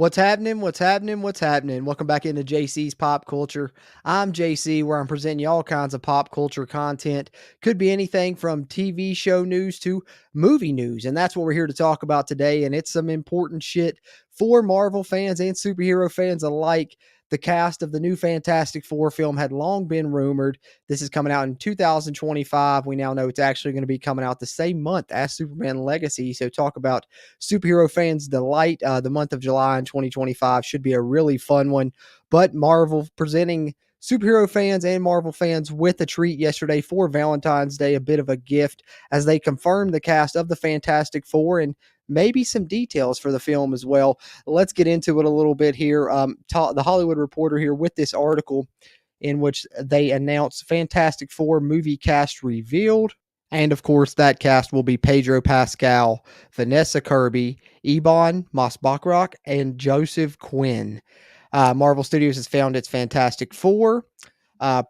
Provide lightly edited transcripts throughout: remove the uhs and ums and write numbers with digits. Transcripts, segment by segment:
What's happening? What's happening? What's happening? Welcome back into JC's Pop Culture. I'm JC, where I'm presenting you all kinds of pop culture content. Could be anything from TV show news to movie news. And that's what we're here to talk about today. And it's some important shit for Marvel fans and superhero fans alike. The cast of the new Fantastic Four film had long been rumored. This is coming out in 2025. We now know it's actually going to be coming out the same month as Superman Legacy. So, talk about superhero fans' delight. The month of July in 2025 should be a really fun one. But Marvel presenting superhero fans and Marvel fans with a treat yesterday for Valentine's Day, a bit of a gift as they confirmed the cast of the Fantastic Four and maybe some details for the film as well. Let's get into it a little bit here. The Hollywood Reporter here with this article in which they announced Fantastic Four movie cast revealed. And of course, that cast will be Pedro Pascal, Vanessa Kirby, Ebon Moss-Bachrach, and Joseph Quinn. Marvel Studios has found its Fantastic Four.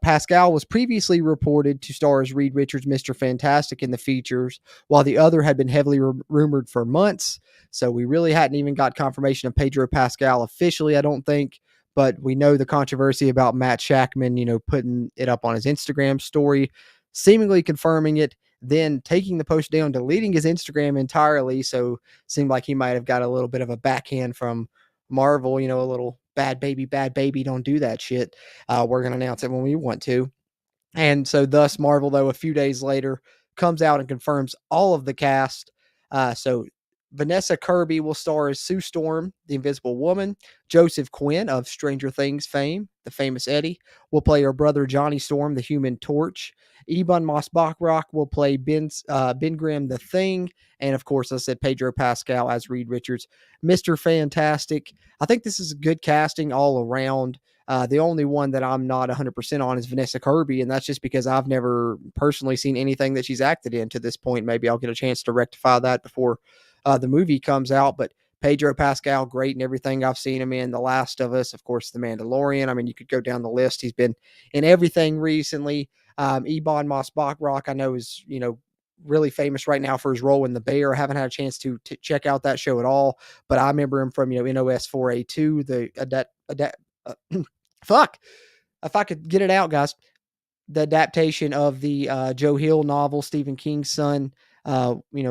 Pascal was previously reported to star as Reed Richards' Mr. Fantastic in the features, while the other had been heavily rumored for months. So we really hadn't even got confirmation of Pedro Pascal officially, I don't think. But we know the controversy about Matt Shackman, putting it up on his Instagram story, seemingly confirming it, then taking the post down, deleting his Instagram entirely. So seemed like he might have got a little bit of a backhand from Marvel, a little bad baby, don't do that shit. We're going to announce it when we want to. And so thus Marvel, though, a few days later comes out and confirms all of the cast. So Vanessa Kirby will star as Sue Storm, the Invisible Woman. Joseph Quinn of Stranger Things fame, the famous Eddie, will play her brother Johnny Storm, the Human Torch. Ebon Moss-Bachrach will play Ben Grimm, the Thing. And of course, I said Pedro Pascal as Reed Richards, Mr. Fantastic. I think this is good casting all around. The only one that I'm not 100% on is Vanessa Kirby, and that's just because I've never personally seen anything that she's acted in to this point. Maybe I'll get a chance to rectify that before the movie comes out. But Pedro Pascal, great in everything I've seen him in. The Last of Us, of course, The Mandalorian. I mean, you could go down the list. He's been in everything recently. Ebon Moss-Bachrach, I know, is really famous right now for his role in The Bear. I haven't had a chance to check out that show at all, but I remember him from NOS 4A2, fuck, if I could get it out, guys. The adaptation of the Joe Hill novel, Stephen King's son.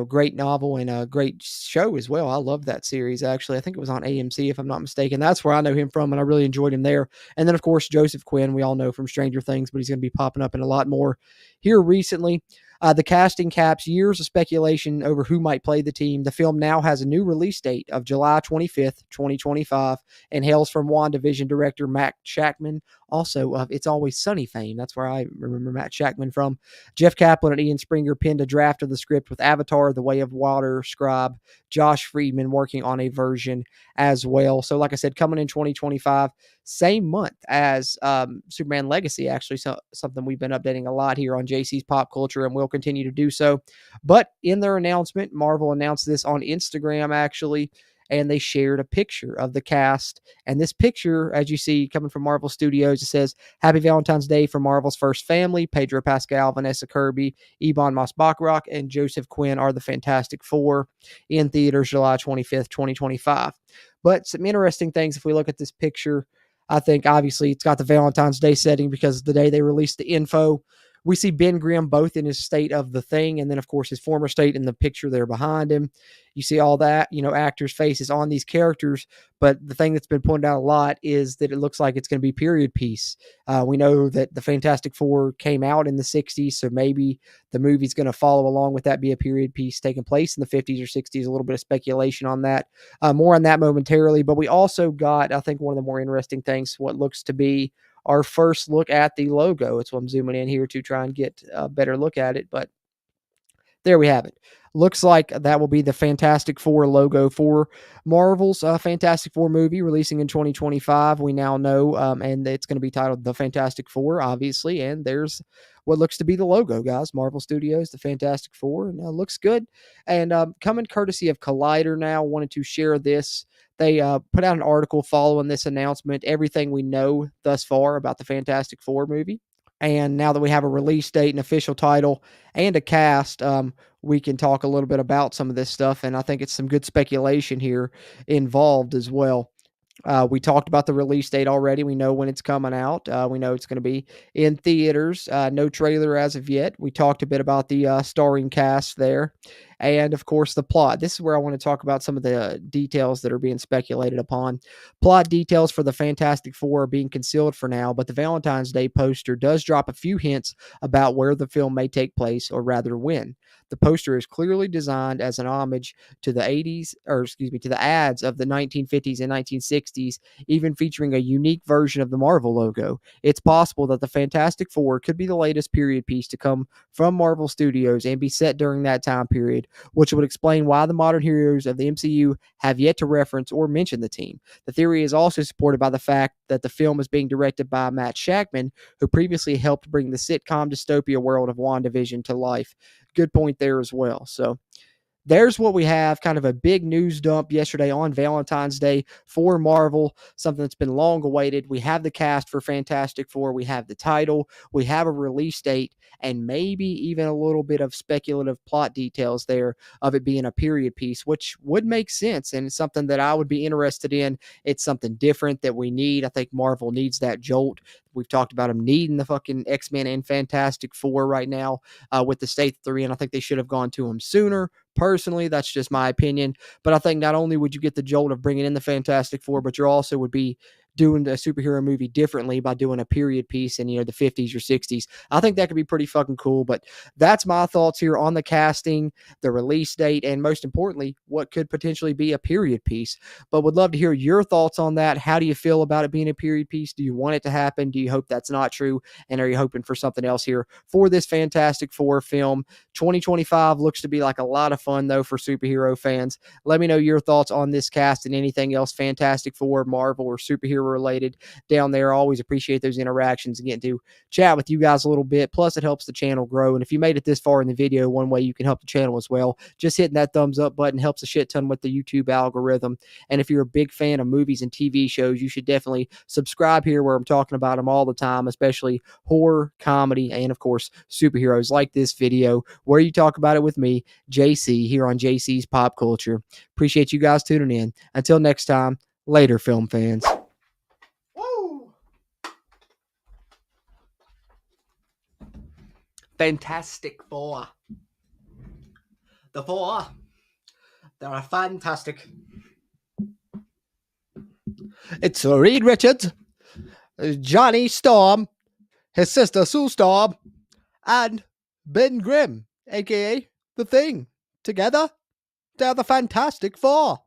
Great novel and a great show as well. I love that series, actually. I think it was on AMC, if I'm not mistaken. That's where I know him from, and I really enjoyed him there. And then, of course, Joseph Quinn, we all know from Stranger Things, but he's going to be popping up in a lot more here recently. The casting caps years of speculation over who might play the team. The film now has a new release date of July 25th, 2025, and hails from WandaVision director Matt Shackman, also of It's Always Sunny fame. That's where I remember Matt Shackman from. Jeff Kaplan and Ian Springer penned a draft of the script with Avatar, The Way of Water scribe Josh Friedman working on a version as well. So, like I said, coming in 2025, same month as Superman Legacy, actually, something we've been updating a lot here on JC's Pop Culture, and we'll continue to do so. But in their announcement, Marvel announced this on Instagram, actually, and they shared a picture of the cast. And this picture, as you see, coming from Marvel Studios, it says, "Happy Valentine's Day from Marvel's first family. Pedro Pascal, Vanessa Kirby, Ebon Moss-Bachrach, and Joseph Quinn are the Fantastic Four, in theaters July 25th, 2025. But some interesting things, if we look at this picture, I think obviously it's got the Valentine's Day setting because the day they released the info, we see Ben Grimm both in his state of the Thing and then, of course, his former state in the picture there behind him. You see all that, actors' faces on these characters. But the thing that's been pointed out a lot is that it looks like it's going to be period piece. We know that the Fantastic Four came out in the 60s, so maybe the movie's going to follow along with that, be a period piece taking place in the 50s or 60s. A little bit of speculation on that. More on that momentarily. But we also got, I think, one of the more interesting things, what looks to be our first look at the logo. It's what I'm zooming in here to try and get a better look at it. But there we have it. Looks like that will be the Fantastic Four logo for Marvel's Fantastic Four movie releasing in 2025. We now know, and it's going to be titled The Fantastic Four, obviously. And there's what looks to be the logo, guys. Marvel Studios, The Fantastic Four, and looks good. And coming courtesy of Collider now, wanted to share this. They put out an article following this announcement, everything we know thus far about the Fantastic Four movie. And now that we have a release date, an official title, and a cast, we can talk a little bit about some of this stuff. And I think it's some good speculation here involved as well. We talked about the release date already. We know when it's coming out. We know it's going to be in theaters. No trailer as of yet. We talked a bit about the starring cast there. And of course, the plot. This is where I want to talk about some of the details that are being speculated upon. Plot details for the Fantastic Four are being concealed for now, but the Valentine's Day poster does drop a few hints about where the film may take place, or rather when. The poster is clearly designed as an homage to the 80s, or excuse me, to the ads of the 1950s and 1960s, even featuring a unique version of the Marvel logo. It's possible that the Fantastic Four could be the latest period piece to come from Marvel Studios and be set during that time period, which would explain why the modern heroes of the MCU have yet to reference or mention the team. The theory is also supported by the fact that the film is being directed by Matt Shackman, who previously helped bring the sitcom dystopia world of WandaVision to life. Good point there as well. So there's what we have, kind of a big news dump yesterday on Valentine's Day for Marvel, something that's been long awaited. We have the cast for Fantastic Four, we have the title, we have a release date, and maybe even a little bit of speculative plot details there of it being a period piece, which would make sense. And it's something that I would be interested in. It's something different that we need. I think Marvel needs that jolt. We've talked about them needing the fucking X-Men and Fantastic Four right now with the state that they're in. I think they should have gone to them sooner. Personally, that's just my opinion. But I think not only would you get the jolt of bringing in the Fantastic Four, but you also would be doing a superhero movie differently by doing a period piece in, the 50s or 60s. I think that could be pretty fucking cool. But that's my thoughts here on the casting, the release date, and most importantly, what could potentially be a period piece. But would love to hear your thoughts on that. How do you feel about it being a period piece? Do you want it to happen? Do you hope that's not true? And are you hoping for something else here for this Fantastic Four film? 2025 looks to be like a lot of fun, though, for superhero fans. Let me know your thoughts on this cast and anything else Fantastic Four, Marvel, or superhero related down there. I always appreciate those interactions and getting to chat with you guys a little bit. Plus, it helps the channel grow. And if you made it this far in the video, one way you can help the channel as well, just hitting that thumbs up button helps a shit ton with the YouTube algorithm. And if you're a big fan of movies and TV shows, you should definitely subscribe here where I'm talking about them all the time, especially horror, comedy, and of course, superheroes like this video where you talk about it with me, JC, here on JC's Pop Culture. Appreciate you guys tuning in. Until next time, later, film fans. Woo! Fantastic Four. The Four. They're fantastic. It's Reed Richards, Johnny Storm, his sister Sue Storm, and Ben Grimm, aka The Thing. Together, they're the Fantastic Four.